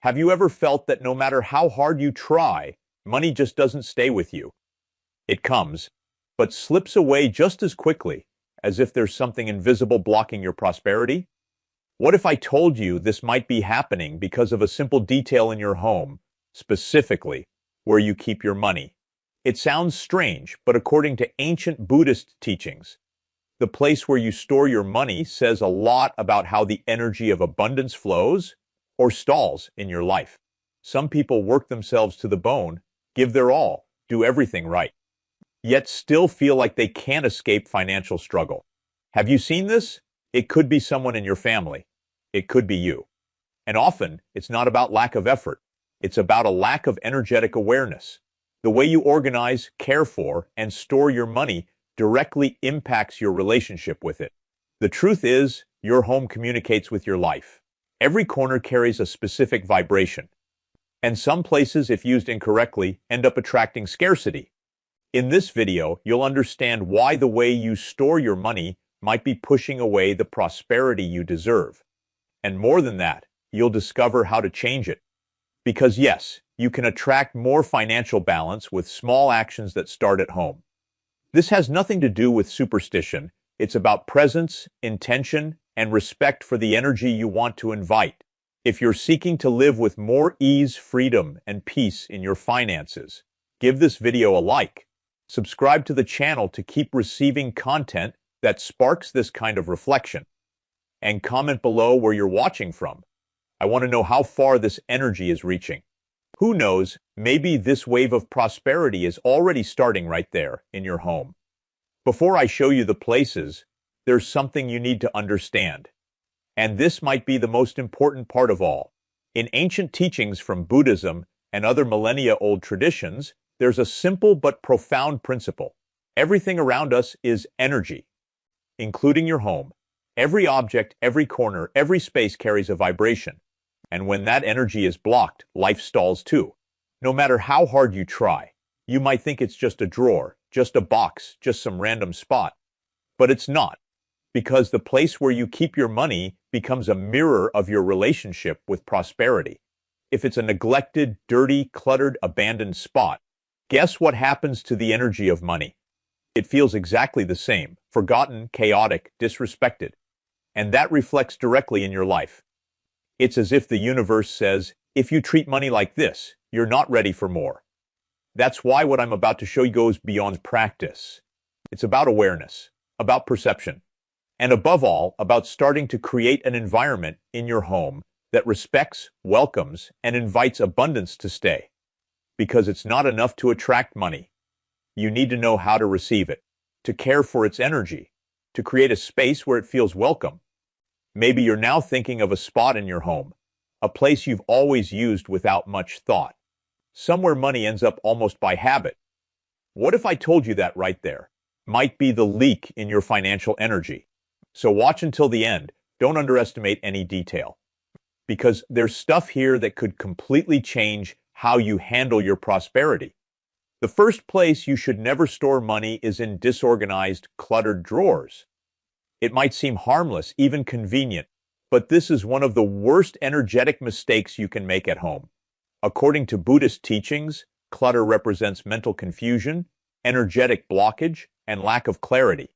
Have you ever felt that no matter how hard you try, money just doesn't stay with you? It comes, but slips away just as quickly, as if there's something invisible blocking your prosperity? What if I told you this might be happening because of a simple detail in your home, specifically where you keep your money? It sounds strange, but according to ancient Buddhist teachings, the place where you store your money says a lot about how the energy of abundance flows or stalls in your life. Some people work themselves to the bone, give their all, do everything right, yet still feel like they can't escape financial struggle. Have you seen this? It could be someone in your family. It could be you. And often, it's not about lack of effort. It's about a lack of energetic awareness. The way you organize, care for, and store your money directly impacts your relationship with it. The truth is, your home communicates with your life. Every corner carries a specific vibration. And some places, if used incorrectly, end up attracting scarcity. In this video, you'll understand why the way you store your money might be pushing away the prosperity you deserve. And more than that, you'll discover how to change it. Because yes, you can attract more financial balance with small actions that start at home. This has nothing to do with superstition. It's about presence, intention, and respect for the energy you want to invite. If you're seeking to live with more ease, freedom, and peace in your finances, give this video a like. Subscribe to the channel to keep receiving content that sparks this kind of reflection. And comment below where you're watching from. I want to know how far this energy is reaching. Who knows, maybe this wave of prosperity is already starting right there in your home. Before I show you the places, there's something you need to understand. And this might be the most important part of all. In ancient teachings from Buddhism and other millennia-old traditions, there's a simple but profound principle. Everything around us is energy, including your home. Every object, every corner, every space carries a vibration. And when that energy is blocked, life stalls too. No matter how hard you try, you might think it's just a drawer, just a box, just some random spot. But it's not, because the place where you keep your money becomes a mirror of your relationship with prosperity. If it's a neglected, dirty, cluttered, abandoned spot, guess what happens to the energy of money? It feels exactly the same, forgotten, chaotic, disrespected. And that reflects directly in your life. It's as if the universe says, if you treat money like this, you're not ready for more. That's why what I'm about to show you goes beyond practice. It's about awareness, about perception, and above all, about starting to create an environment in your home that respects, welcomes, and invites abundance to stay. Because it's not enough to attract money. You need to know how to receive it, to care for its energy, to create a space where it feels welcome. Maybe you're now thinking of a spot in your home, a place you've always used without much thought, somewhere money ends up almost by habit. What if I told you that right there might be the leak in your financial energy? So watch until the end. Don't underestimate any detail, because there's stuff here that could completely change how you handle your prosperity. The first place you should never store money is in disorganized, cluttered drawers. It might seem harmless, even convenient, but this is one of the worst energetic mistakes you can make at home. According to Buddhist teachings, clutter represents mental confusion, energetic blockage, and lack of clarity.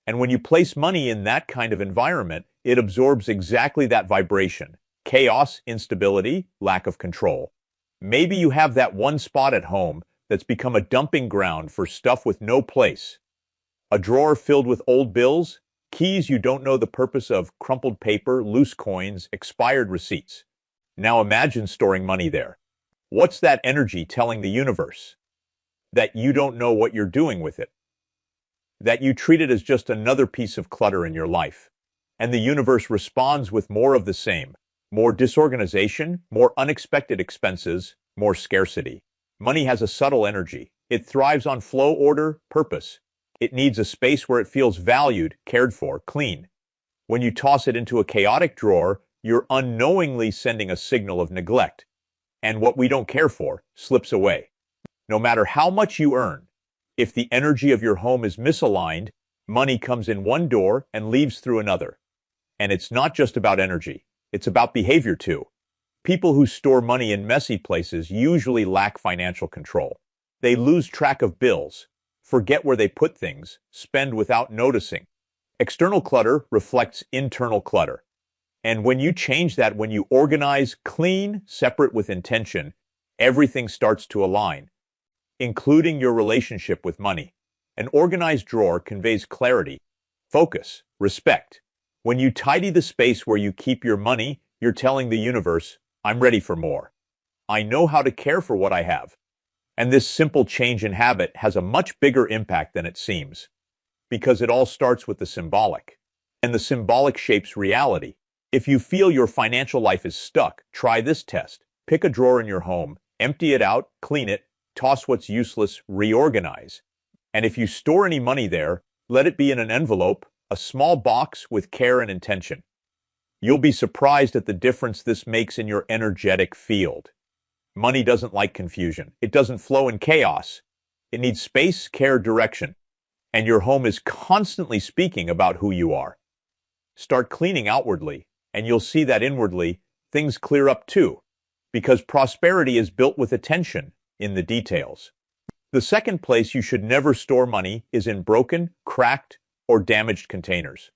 And when you place money in that kind of environment, it absorbs exactly that vibration: chaos, instability, lack of control. Maybe you have that one spot at home that's become a dumping ground for stuff with no place. A drawer filled with old bills, keys you don't know the purpose of, crumpled paper, loose coins, expired receipts. Now imagine storing money there. What's that energy telling the universe? That you don't know what you're doing with it. That you treat it as just another piece of clutter in your life. And the universe responds with more of the same. More disorganization, more unexpected expenses, more scarcity. Money has a subtle energy. It thrives on flow, order, purpose. It needs a space where it feels valued, cared for, clean. When you toss it into a chaotic drawer, you're unknowingly sending a signal of neglect. And what we don't care for slips away. No matter how much you earn, if the energy of your home is misaligned, money comes in one door and leaves through another. And it's not just about energy. It's about behavior too. People who store money in messy places usually lack financial control. They lose track of bills, forget where they put things, spend without noticing. External clutter reflects internal clutter. And when you change that, when you organize, clean, separate with intention, everything starts to align, including your relationship with money. An organized drawer conveys clarity, focus, respect. When you tidy the space where you keep your money, you're telling the universe, I'm ready for more. I know how to care for what I have. And this simple change in habit has a much bigger impact than it seems, because it all starts with the symbolic. And the symbolic shapes reality. If you feel your financial life is stuck, try this test. Pick a drawer in your home, empty it out, clean it, toss what's useless, reorganize. And if you store any money there, let it be in an envelope, a small box with care and intention. You'll be surprised at the difference this makes in your energetic field. Money doesn't like confusion. It doesn't flow in chaos. It needs space, care, direction. And your home is constantly speaking about who you are. Start cleaning outwardly, and you'll see that inwardly, things clear up too, because prosperity is built with attention in the details. The second place you should never store money is in broken, cracked, or damaged containers.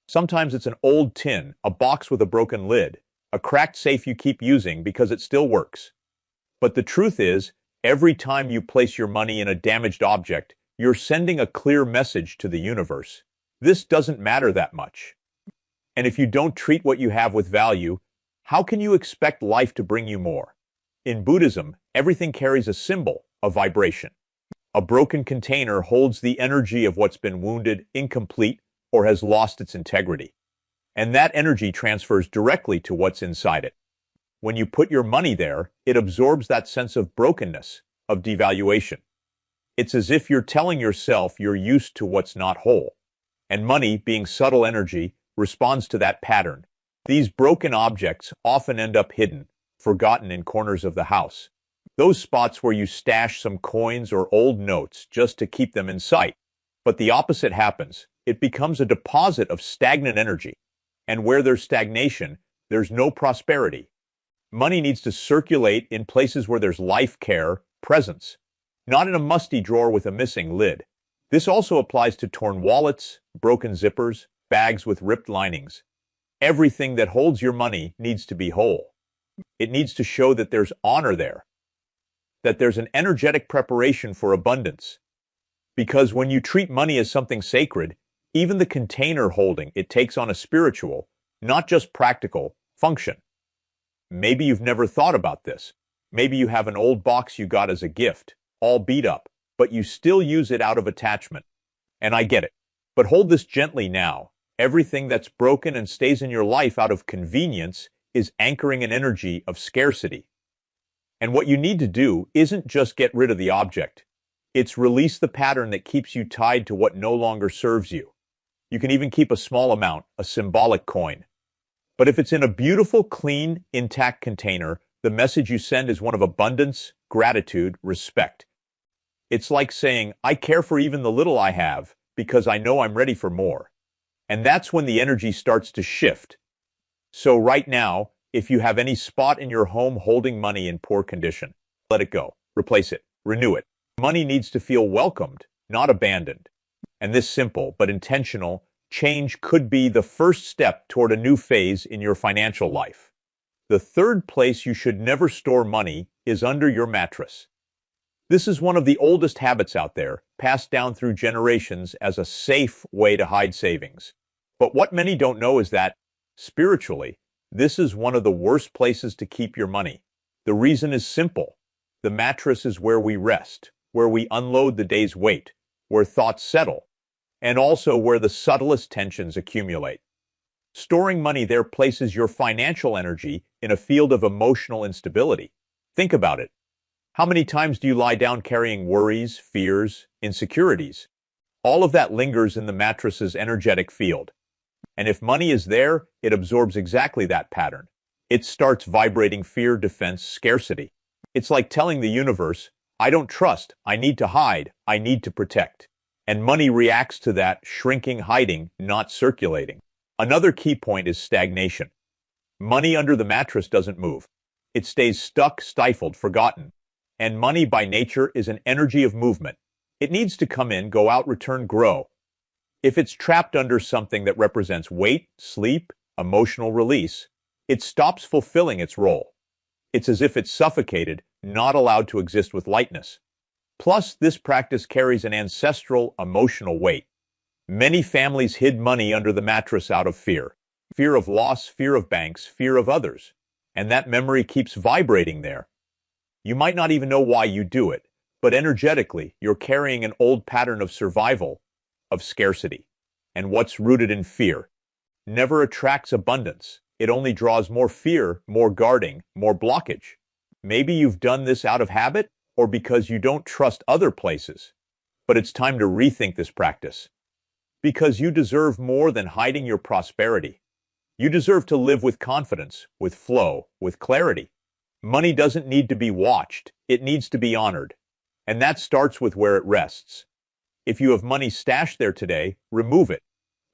Sometimes it's an old tin, a box with a broken lid, a cracked safe you keep using because it still works. But the truth is, every time you place your money in a damaged object, you're sending a clear message to the universe. This doesn't matter that much. And if you don't treat what you have with value, how can you expect life to bring you more? In Buddhism, everything carries a symbol, a vibration. A broken container holds the energy of what's been wounded, incomplete, or has lost its integrity. And that energy transfers directly to what's inside it. When you put your money there, it absorbs that sense of brokenness, of devaluation. It's as if you're telling yourself you're used to what's not whole. And money, being subtle energy, responds to that pattern. These broken objects often end up hidden, forgotten in corners of the house. Those spots where you stash some coins or old notes just to keep them in sight. But the opposite happens. It becomes a deposit of stagnant energy. And where there's stagnation, there's no prosperity. Money needs to circulate in places where there's life, care, presence, not in a musty drawer with a missing lid. This also applies to torn wallets, broken zippers, bags with ripped linings. Everything that holds your money needs to be whole. It needs to show that there's honor there, that there's an energetic preparation for abundance. Because when you treat money as something sacred, even the container holding it takes on a spiritual, not just practical, function. Maybe you've never thought about this. Maybe you have an old box you got as a gift, all beat up, but you still use it out of attachment. And I get it. But hold this gently now. Everything that's broken and stays in your life out of convenience is anchoring an energy of scarcity. And what you need to do isn't just get rid of the object. It's release the pattern that keeps you tied to what no longer serves you. You can even keep a small amount, a symbolic coin. But if it's in a beautiful, clean, intact container, the message you send is one of abundance, gratitude, respect. It's like saying, I care for even the little I have because I know I'm ready for more. And that's when the energy starts to shift. So right now, if you have any spot in your home holding money in poor condition, let it go, replace it, renew it. Money needs to feel welcomed, not abandoned. And this simple but intentional change could be the first step toward a new phase in your financial life. The third place you should never store money is under your mattress. This is one of the oldest habits out there, passed down through generations as a safe way to hide savings. But what many don't know is that, spiritually, this is one of the worst places to keep your money. The reason is simple. The mattress is where we rest, where we unload the day's weight, where thoughts settle, and also where the subtlest tensions accumulate. Storing money there places your financial energy in a field of emotional instability. Think about it. How many times do you lie down carrying worries, fears, insecurities? All of that lingers in the mattress's energetic field. And if money is there, it absorbs exactly that pattern. It starts vibrating fear, defense, scarcity. It's like telling the universe, I don't trust, I need to hide, I need to protect. And money reacts to that, shrinking, hiding, not circulating. Another key point is stagnation. Money under the mattress doesn't move. It stays stuck, stifled, forgotten. And money by nature is an energy of movement. It needs to come in, go out, return, grow. If it's trapped under something that represents weight, sleep, emotional release, it stops fulfilling its role. It's as if it's suffocated, not allowed to exist with lightness. Plus, this practice carries an ancestral, emotional weight. Many families hid money under the mattress out of fear. Fear of loss, fear of banks, fear of others. And that memory keeps vibrating there. You might not even know why you do it, but energetically, you're carrying an old pattern of survival, of scarcity. And what's rooted in fear never attracts abundance. It only draws more fear, more guarding, more blockage. Maybe you've done this out of habit or because you don't trust other places. But it's time to rethink this practice. Because you deserve more than hiding your prosperity. You deserve to live with confidence, with flow, with clarity. Money doesn't need to be watched. It needs to be honored. And that starts with where it rests. If you have money stashed there today, remove it.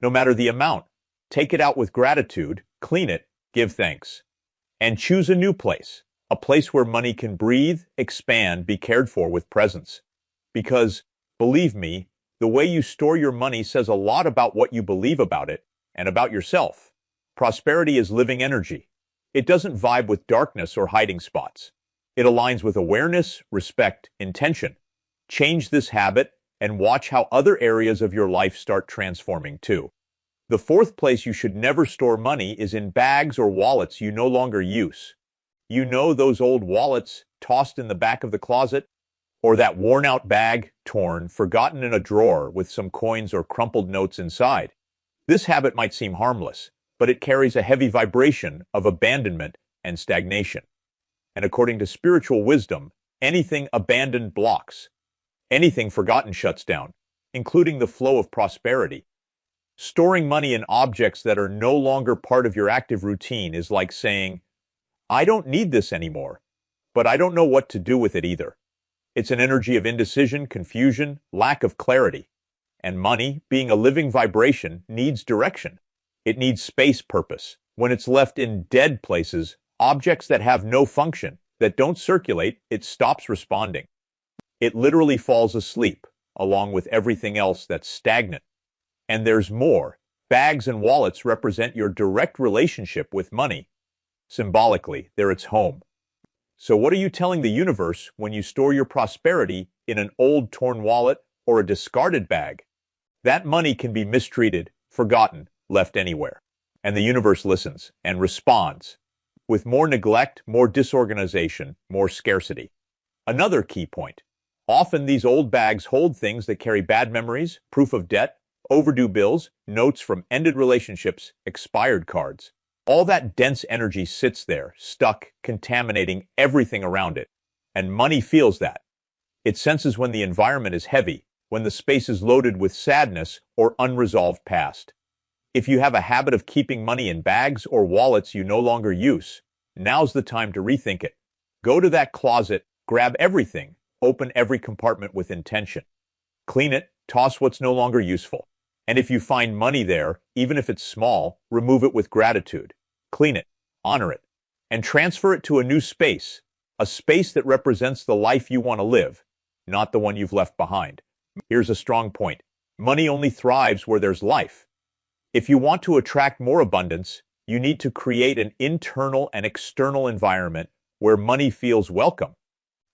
No matter the amount. Take it out with gratitude, clean it, give thanks. And choose a new place. A place where money can breathe, expand, be cared for with presence. Because, believe me, the way you store your money says a lot about what you believe about it and about yourself. Prosperity is living energy. It doesn't vibe with darkness or hiding spots. It aligns with awareness, respect, intention. Change this habit and watch how other areas of your life start transforming too. The fourth place you should never store money is in bags or wallets you no longer use. You know those old wallets tossed in the back of the closet? Or that worn-out bag, torn, forgotten in a drawer with some coins or crumpled notes inside? This habit might seem harmless, but it carries a heavy vibration of abandonment and stagnation. And according to spiritual wisdom, anything abandoned blocks. Anything forgotten shuts down, including the flow of prosperity. Storing money in objects that are no longer part of your active routine is like saying, I don't need this anymore, but I don't know what to do with it either. It's an energy of indecision, confusion, lack of clarity. And money, being a living vibration, needs direction. It needs space purpose. When it's left in dead places, objects that have no function, that don't circulate, it stops responding. It literally falls asleep, along with everything else that's stagnant. And there's more. Bags and wallets represent your direct relationship with money. Symbolically, they're its home. So what are you telling the universe when you store your prosperity in an old torn wallet or a discarded bag? That money can be mistreated, forgotten, left anywhere. And the universe listens and responds with more neglect, more disorganization, more scarcity. Another key point. Often these old bags hold things that carry bad memories, proof of debt, overdue bills, notes from ended relationships, expired cards. All that dense energy sits there, stuck, contaminating everything around it. And money feels that. It senses when the environment is heavy, when the space is loaded with sadness or unresolved past. If you have a habit of keeping money in bags or wallets you no longer use, now's the time to rethink it. Go to that closet, grab everything, open every compartment with intention. Clean it, toss what's no longer useful. And if you find money there, even if it's small, remove it with gratitude. Clean it, honor it, and transfer it to a new space, a space that represents the life you want to live, not the one you've left behind. Here's a strong point. Money only thrives where there's life. If you want to attract more abundance, you need to create an internal and external environment where money feels welcome.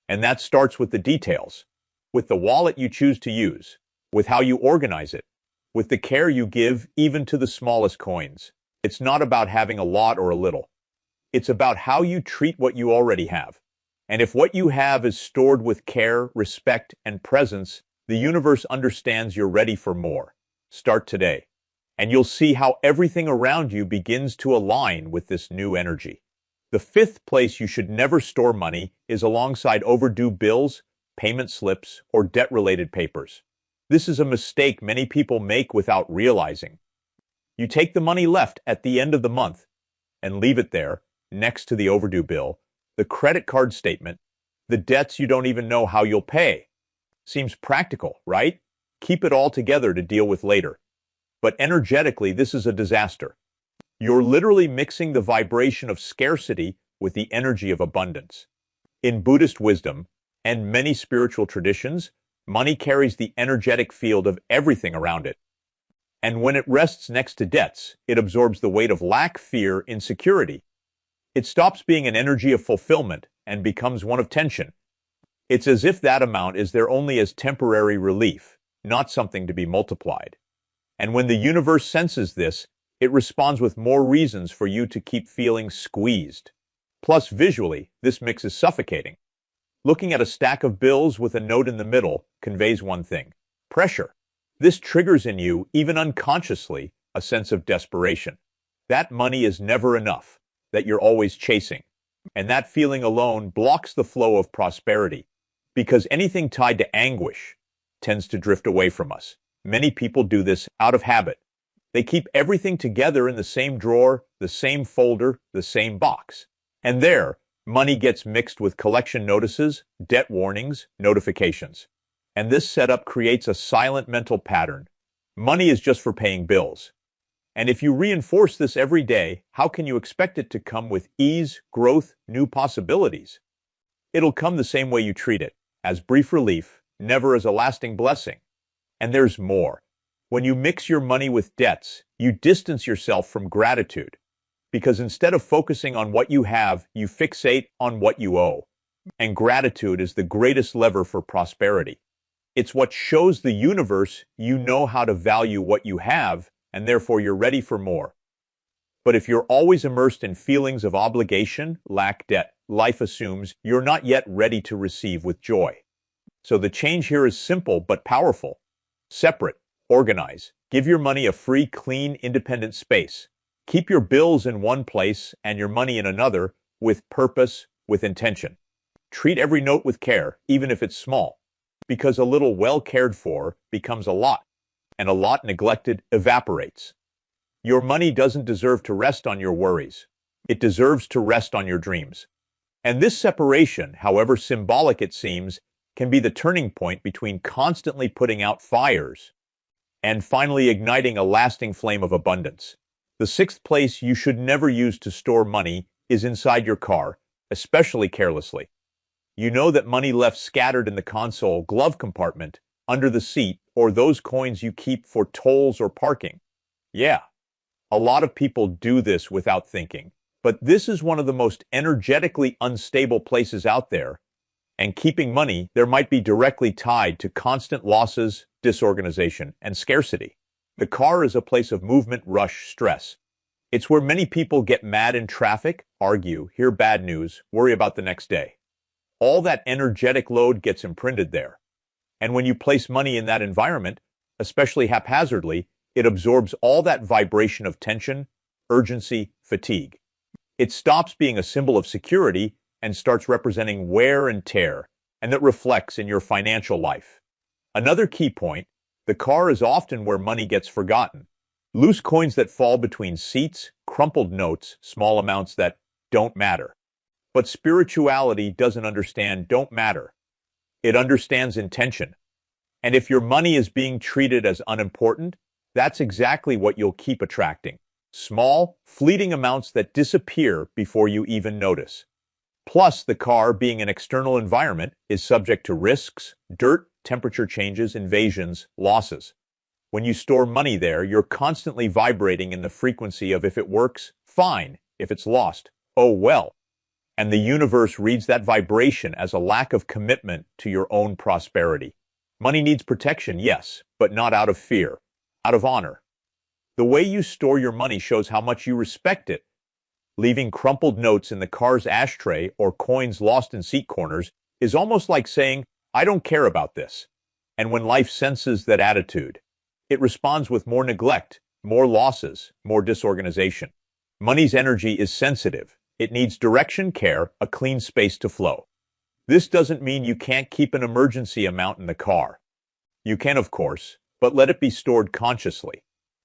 And that starts with the details, with the wallet you choose to use, with how you organize it, with the care you give even to the smallest coins. It's not about having a lot or a little. It's about how you treat what you already have. And if what you have is stored with care, respect, and presence, the universe understands you're ready for more. Start today. And you'll see how everything around you begins to align with this new energy. The fifth place you should never store money is alongside overdue bills, payment slips, or debt-related papers. This is a mistake many people make without realizing. You take the money left at the end of the month and leave it there, next to the overdue bill, the credit card statement, the debts you don't even know how you'll pay. Seems practical, right? Keep it all together to deal with later. But energetically, this is a disaster. You're literally mixing the vibration of scarcity with the energy of abundance. In Buddhist wisdom and many spiritual traditions, money carries the energetic field of everything around it. And when it rests next to debts, it absorbs the weight of lack, fear, insecurity. It stops being an energy of fulfillment and becomes one of tension. It's as if that amount is there only as temporary relief, not something to be multiplied. And when the universe senses this, it responds with more reasons for you to keep feeling squeezed. Plus, visually, this mix is suffocating. Looking at a stack of bills with a note in the middle conveys one thing: pressure. This triggers in you, even unconsciously, a sense of desperation. That money is never enough, that you're always chasing. And that feeling alone blocks the flow of prosperity, because anything tied to anguish tends to drift away from us. Many people do this out of habit. They keep everything together in the same drawer, the same folder, the same box. And there, money gets mixed with collection notices, debt warnings, notifications. And this setup creates a silent mental pattern. Money is just for paying bills. And if you reinforce this every day, how can you expect it to come with ease, growth, new possibilities? It'll come the same way you treat it, as brief relief, never as a lasting blessing. And there's more. When you mix your money with debts, you distance yourself from gratitude. Because instead of focusing on what you have, you fixate on what you owe. And gratitude is the greatest lever for prosperity. It's what shows the universe you know how to value what you have, and therefore you're ready for more. But if you're always immersed in feelings of obligation, lack, debt, life assumes you're not yet ready to receive with joy. So the change here is simple but powerful. Separate, organize, give your money a free, clean, independent space. Keep your bills in one place and your money in another, with purpose, with intention. Treat every note with care, even if it's small, because a little well cared for becomes a lot, and a lot neglected evaporates. Your money doesn't deserve to rest on your worries. It deserves to rest on your dreams. And this separation, however symbolic it seems, can be the turning point between constantly putting out fires and finally igniting a lasting flame of abundance. The sixth place you should never use to store money is inside your car, especially carelessly. You know that money left scattered in the console, glove compartment, under the seat, or those coins you keep for tolls or parking. Yeah, a lot of people do this without thinking, but this is one of the most energetically unstable places out there, and keeping money there might be directly tied to constant losses, disorganization, and scarcity. The car is a place of movement, rush, stress. It's where many people get mad in traffic, argue, hear bad news, worry about the next day. All that energetic load gets imprinted there. And when you place money in that environment, especially haphazardly, it absorbs all that vibration of tension, urgency, fatigue. It stops being a symbol of security and starts representing wear and tear, and that reflects in your financial life. Another key point: the car is often where money gets forgotten. Loose coins that fall between seats, crumpled notes, small amounts that don't matter. But spirituality doesn't understand don't matter. It understands intention. And if your money is being treated as unimportant, that's exactly what you'll keep attracting. Small, fleeting amounts that disappear before you even notice. Plus, the car, being an external environment, is subject to risks, dirt, temperature changes, invasions, losses. When you store money there, you're constantly vibrating in the frequency of if it works, fine. If it's lost, oh well. And the universe reads that vibration as a lack of commitment to your own prosperity. Money needs protection, yes, but not out of fear, out of honor. The way you store your money shows how much you respect it. Leaving crumpled notes in the car's ashtray or coins lost in seat corners is almost like saying, I don't care about this. And when life senses that attitude, it responds with more neglect, more losses, more disorganization. Money's energy is sensitive. It needs direction, care, a clean space to flow. This doesn't mean you can't keep an emergency amount in the car. You can, of course, but let it be stored consciously,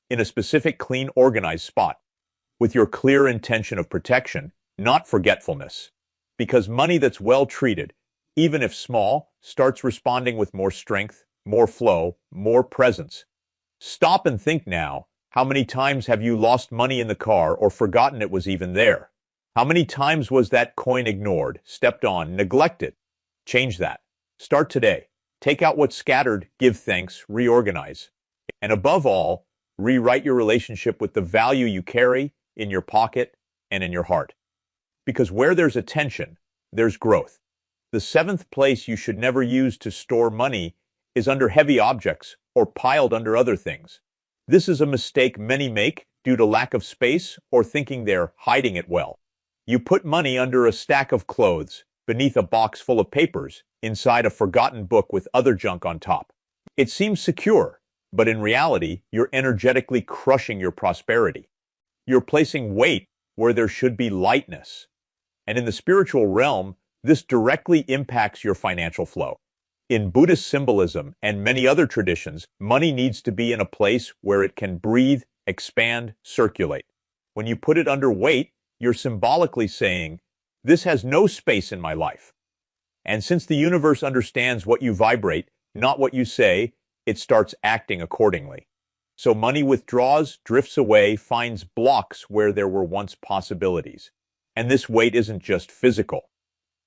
in a specific, clean, organized spot, with your clear intention of protection, not forgetfulness. Because money that's well treated, even if small, starts responding with more strength, more flow, more presence. Stop and think now, how many times have you lost money in the car or forgotten it was even there? How many times was that coin ignored, stepped on, neglected? Change that. Start today. Take out what's scattered, give thanks, reorganize. And above all, rewrite your relationship with the value you carry in your pocket and in your heart. Because where there's attention, there's growth. The seventh place you should never use to store money is under heavy objects or piled under other things. This is a mistake many make due to lack of space or thinking they're hiding it well. You put money under a stack of clothes, beneath a box full of papers, inside a forgotten book with other junk on top. It seems secure, but in reality, you're energetically crushing your prosperity. You're placing weight where there should be lightness. And in the spiritual realm, this directly impacts your financial flow. In Buddhist symbolism and many other traditions, money needs to be in a place where it can breathe, expand, circulate. When you put it under weight, you're symbolically saying, "This has no space in my life." And since the universe understands what you vibrate, not what you say, it starts acting accordingly. So money withdraws, drifts away, finds blocks where there were once possibilities. And this weight isn't just physical.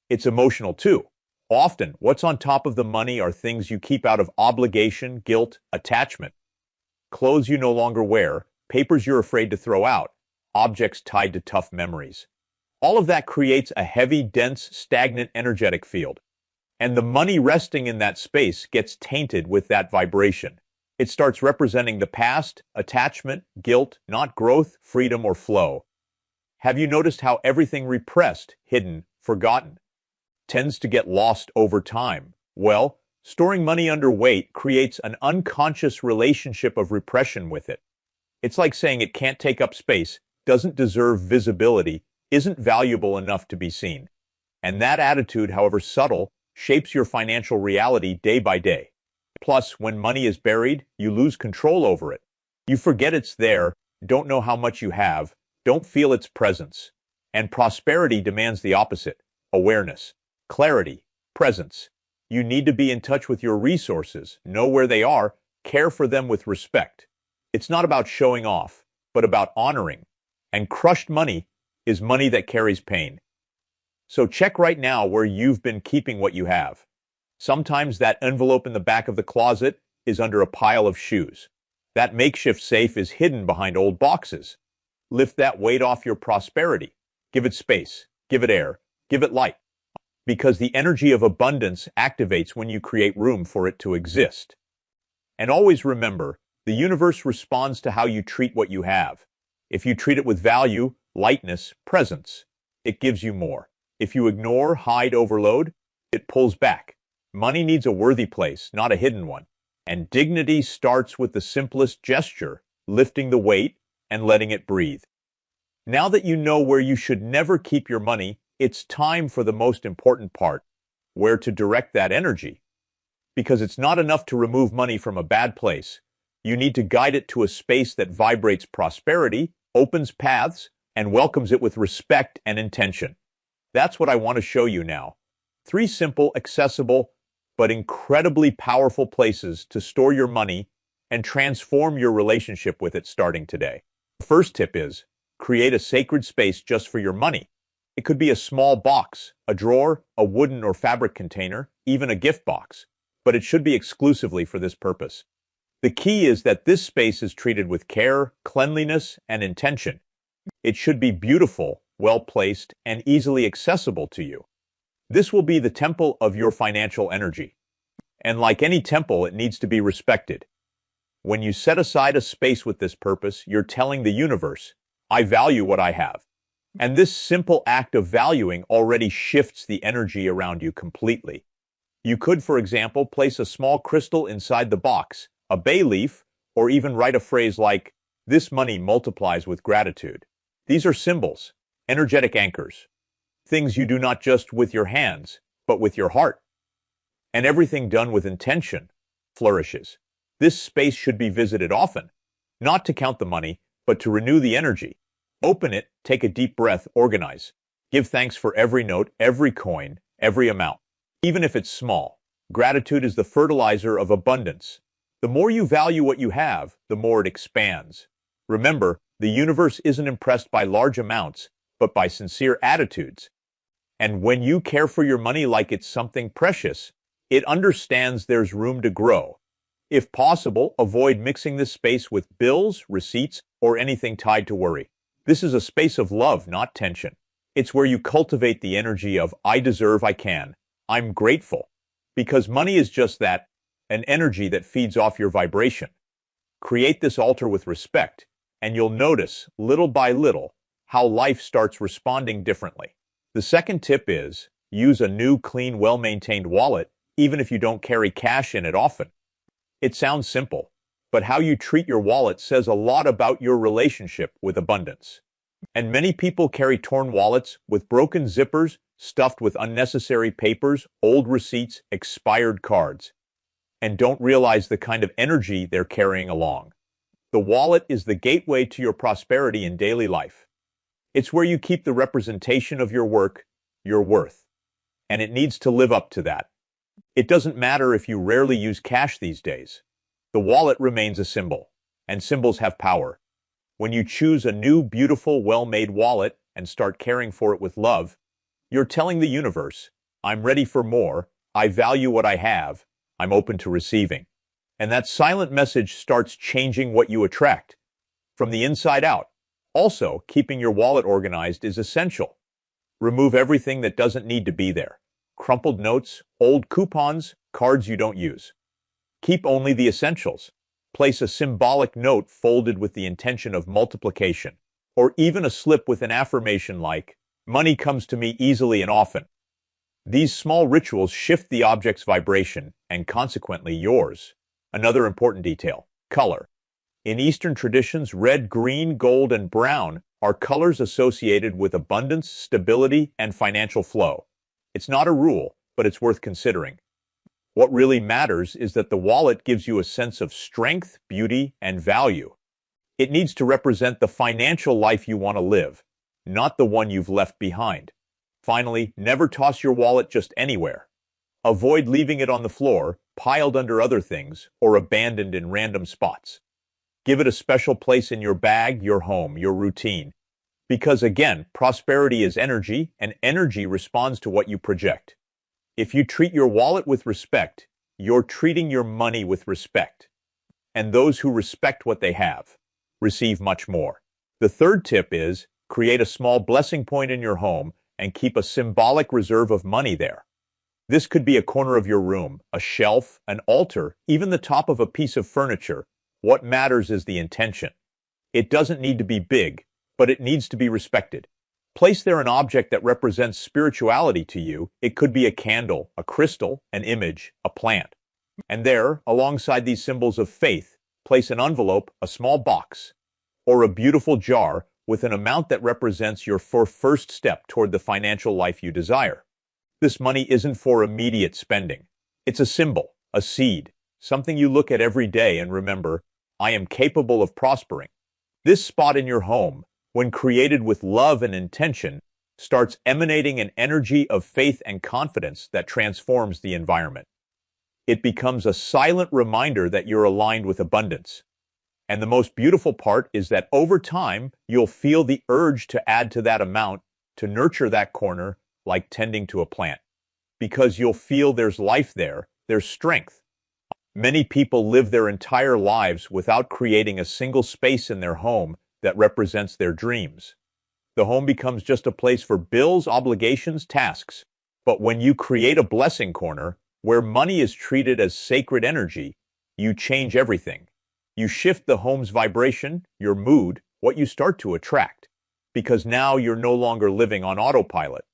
It's emotional too. Often, what's on top of the money are things you keep out of obligation, guilt, attachment. Clothes you no longer wear, papers you're afraid to throw out, objects tied to tough memories. All of that creates a heavy, dense, stagnant energetic field. And the money resting in that space gets tainted with that vibration. It starts representing the past, attachment, guilt, not growth, freedom, or flow. Have you noticed how everything repressed, hidden, forgotten tends to get lost over time? Well, storing money under weight creates an unconscious relationship of repression with it. It's like saying it can't take up space, doesn't deserve visibility, isn't valuable enough to be seen. And that attitude, however subtle, shapes your financial reality day by day. Plus, when money is buried, you lose control over it. You forget it's there, don't know how much you have, don't feel its presence. And prosperity demands the opposite: awareness, clarity, presence. You need to be in touch with your resources, know where they are, care for them with respect. It's not about showing off, but about honoring. And crushed money is money that carries pain. So check right now where you've been keeping what you have. Sometimes that envelope in the back of the closet is under a pile of shoes. That makeshift safe is hidden behind old boxes. Lift that weight off your prosperity. Give it space, give it air, give it light. Because the energy of abundance activates when you create room for it to exist. And always remember, the universe responds to how you treat what you have. If you treat it with value, lightness, presence, it gives you more. If you ignore, hide, overload, it pulls back. Money needs a worthy place, not a hidden one. And dignity starts with the simplest gesture, lifting the weight and letting it breathe. Now that you know where you should never keep your money, it's time for the most important part, where to direct that energy. Because it's not enough to remove money from a bad place. You need to guide it to a space that vibrates prosperity, opens paths, and welcomes it with respect and intention. That's what I want to show you now. 3 simple, accessible, but incredibly powerful places to store your money and transform your relationship with it starting today. The first tip is, create a sacred space just for your money. It could be a small box, a drawer, a wooden or fabric container, even a gift box, but it should be exclusively for this purpose. The key is that this space is treated with care, cleanliness, and intention. It should be beautiful, well-placed, and easily accessible to you. This will be the temple of your financial energy. And like any temple, it needs to be respected. When you set aside a space with this purpose, you're telling the universe, "I value what I have." And this simple act of valuing already shifts the energy around you completely. You could, for example, place a small crystal inside the box, a bay leaf, or even write a phrase like, "This money multiplies with gratitude." These are symbols, energetic anchors, things you do not just with your hands, but with your heart. And everything done with intention flourishes. This space should be visited often, not to count the money, but to renew the energy. Open it, take a deep breath, organize. Give thanks for every note, every coin, every amount, even if it's small. Gratitude is the fertilizer of abundance. The more you value what you have, the more it expands. Remember, the universe isn't impressed by large amounts, but by sincere attitudes. And when you care for your money like it's something precious, it understands there's room to grow. If possible, avoid mixing this space with bills, receipts, or anything tied to worry. This is a space of love, not tension. It's where you cultivate the energy of, I deserve, I can, I'm grateful. Because money is just that, an energy that feeds off your vibration. Create this altar with respect, and you'll notice, little by little, how life starts responding differently. The second tip is, use a new, clean, well-maintained wallet, even if you don't carry cash in it often. It sounds simple, but how you treat your wallet says a lot about your relationship with abundance. And many people carry torn wallets with broken zippers, stuffed with unnecessary papers, old receipts, expired cards, and don't realize the kind of energy they're carrying along. The wallet is the gateway to your prosperity in daily life. It's where you keep the representation of your work, your worth, and it needs to live up to that. It doesn't matter if you rarely use cash these days. The wallet remains a symbol, and symbols have power. When you choose a new, beautiful, well-made wallet and start caring for it with love, you're telling the universe, I'm ready for more, I value what I have, I'm open to receiving. And that silent message starts changing what you attract, from the inside out. Also, keeping your wallet organized is essential. Remove everything that doesn't need to be there. Crumpled notes, old coupons, cards you don't use. Keep only the essentials. Place a symbolic note folded with the intention of multiplication, or even a slip with an affirmation like, money comes to me easily and often. These small rituals shift the object's vibration, and consequently yours. Another important detail, color. In Eastern traditions, red, green, gold, and brown are colors associated with abundance, stability, and financial flow. It's not a rule, but it's worth considering. What really matters is that the wallet gives you a sense of strength, beauty, and value. It needs to represent the financial life you want to live, not the one you've left behind. Finally, never toss your wallet just anywhere. Avoid leaving it on the floor, piled under other things, or abandoned in random spots. Give it a special place in your bag, your home, your routine. Because again, prosperity is energy, and energy responds to what you project. If you treat your wallet with respect, you're treating your money with respect. And those who respect what they have receive much more. The third tip is, create a small blessing point in your home and keep a symbolic reserve of money there. This could be a corner of your room, a shelf, an altar, even the top of a piece of furniture. What matters is the intention. It doesn't need to be big, but it needs to be respected. Place there an object that represents spirituality to you. It could be a candle, a crystal, an image, a plant. And there, alongside these symbols of faith, place an envelope, a small box, or a beautiful jar with an amount that represents your first step toward the financial life you desire. This money isn't for immediate spending. It's a symbol, a seed, something you look at every day and remember, I am capable of prospering. This spot in your home, when created with love and intention, starts emanating an energy of faith and confidence that transforms the environment. It becomes a silent reminder that you're aligned with abundance. And the most beautiful part is that over time, you'll feel the urge to add to that amount, to nurture that corner, like tending to a plant. Because you'll feel there's life there, there's strength. Many people live their entire lives without creating a single space in their home that represents their dreams. The home becomes just a place for bills, obligations, tasks. But when you create a blessing corner, where money is treated as sacred energy, you change everything. You shift the home's vibration, your mood, what you start to attract. Because now you're no longer living on autopilot.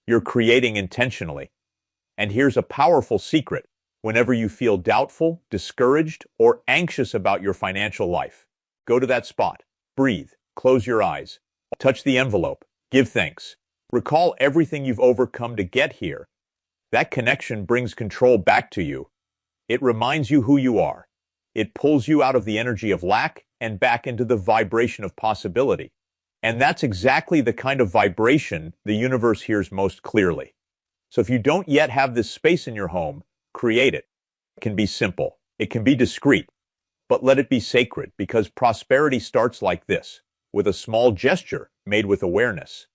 You're creating intentionally. And here's a powerful secret. Whenever you feel doubtful, discouraged, or anxious about your financial life, go to that spot. Breathe, close your eyes, touch the envelope, give thanks. Recall everything you've overcome to get here. That connection brings control back to you. It reminds you who you are. It pulls you out of the energy of lack and back into the vibration of possibility. And that's exactly the kind of vibration the universe hears most clearly. So if you don't yet have this space in your home, create it. It can be simple. It can be discreet. But let it be sacred, because prosperity starts like this, with a small gesture made with awareness.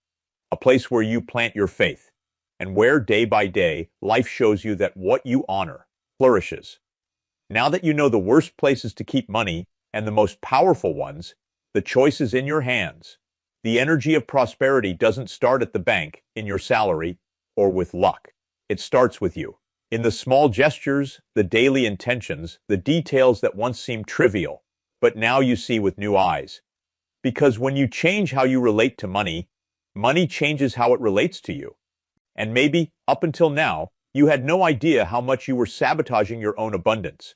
a place where you plant your faith, and where day by day life shows you that what you honor flourishes. Now that you know the worst places to keep money and the most powerful ones, the choice is in your hands. The energy of prosperity doesn't start at the bank, in your salary, or with luck. It starts with you. In the small gestures, the daily intentions, the details that once seemed trivial, but now you see with new eyes. Because when you change how you relate to money, money changes how it relates to you. And maybe, up until now, you had no idea how much you were sabotaging your own abundance.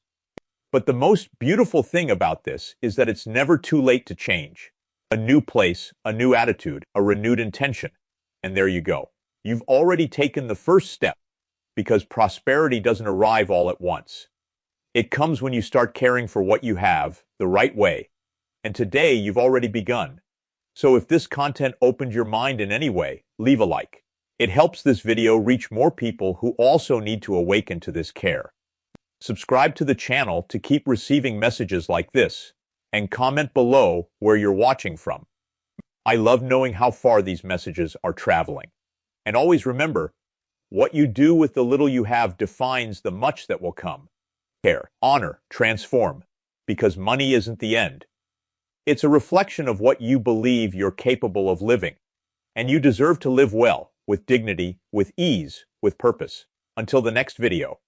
But the most beautiful thing about this is that it's never too late to change. A new place, a new attitude, a renewed intention. And there you go. You've already taken the first step, because prosperity doesn't arrive all at once. It comes when you start caring for what you have the right way. And today you've already begun. So if this content opened your mind in any way, leave a like. It helps this video reach more people who also need to awaken to this care. Subscribe to the channel to keep receiving messages like this, and comment below where you're watching from. I love knowing how far these messages are traveling. And always remember, what you do with the little you have defines the much that will come. Care, honor, transform, because money isn't the end. It's a reflection of what you believe you're capable of living, and you deserve to live well, with dignity, with ease, with purpose. Until the next video.